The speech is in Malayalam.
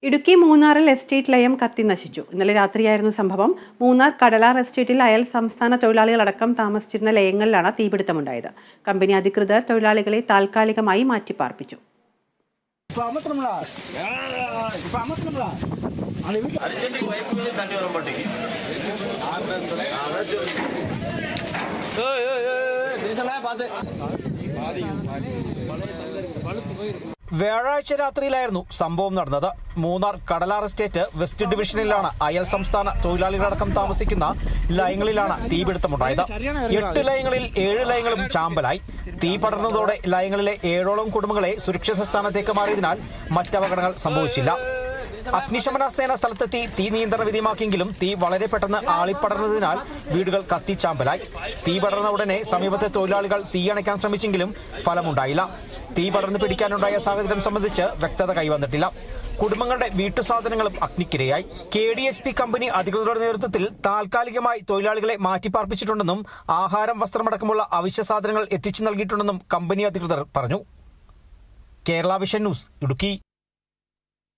ഇടുക്കി മൂന്നാറിൽ എസ്റ്റേറ്റ് ലയം കത്തി നശിച്ചു. ഇന്നലെ രാത്രിയായിരുന്നു സംഭവം. മൂന്നാർ കടലാർ എസ്റ്റേറ്റിൽ അയൽ സംസ്ഥാന തൊഴിലാളികളടക്കം താമസിച്ചിരുന്ന ലയങ്ങളിലാണ് തീപിടുത്തമുണ്ടായത്. കമ്പനി അധികൃതർ തൊഴിലാളികളെ താൽക്കാലികമായി മാറ്റിപ്പാർപ്പിച്ചു. വ്യാഴാഴ്ച രാത്രിയിലായിരുന്നു സംഭവം നടന്നത്. മൂന്നാർ കടലാർ എസ്റ്റേറ്റ് വെസ്റ്റ് ഡിവിഷനിലാണ് അയൽ സംസ്ഥാന തൊഴിലാളികളടക്കം താമസിക്കുന്ന ലയങ്ങളിലാണ് തീപിടുത്തമുണ്ടായത്. 8 ലയങ്ങളിൽ 7 ലയങ്ങളും ചാമ്പലായി. തീ പടർന്നതോടെ ലയങ്ങളിലെ 7ഓളം കുടുംബങ്ങളെ സുരക്ഷിത സ്ഥാനത്തേക്ക് മാറിയതിനാൽ മറ്റപകടങ്ങൾ സംഭവിച്ചില്ല. അഗ്നിശമന സേന സ്ഥലത്തെത്തി തീ നിയന്ത്രണ വിധേയമാക്കിയെങ്കിലും തീ വളരെ പെട്ടെന്ന് ആളിപ്പടർന്നതിനാൽ വീടുകൾ കത്തിച്ചാമ്പലായി. തീ പടർന്ന ഉടനെ സമീപത്തെ തൊഴിലാളികൾ തീയണയ്ക്കാൻ ശ്രമിച്ചെങ്കിലും ഫലമുണ്ടായില്ല. തീ പടർന്ന് പിടിക്കാനുണ്ടായ സാഹചര്യം സംബന്ധിച്ച് വ്യക്തത കൈവന്നിട്ടില്ല. കുടുംബങ്ങളുടെ വീട്ടുസാധനങ്ങളും അഗ്നിക്കിരയായി. KDHP കമ്പനി അധികൃതരുടെ നേതൃത്വത്തിൽ താൽക്കാലികമായി തൊഴിലാളികളെ മാറ്റിപ്പാർപ്പിച്ചിട്ടുണ്ടെന്നും ആഹാരം, വസ്ത്രമടക്കമുള്ള അവശ്യ സാധനങ്ങൾ എത്തിച്ചു നൽകിയിട്ടുണ്ടെന്നും കമ്പനി അധികൃതർ പറഞ്ഞു. Kerala vision news, Idukki.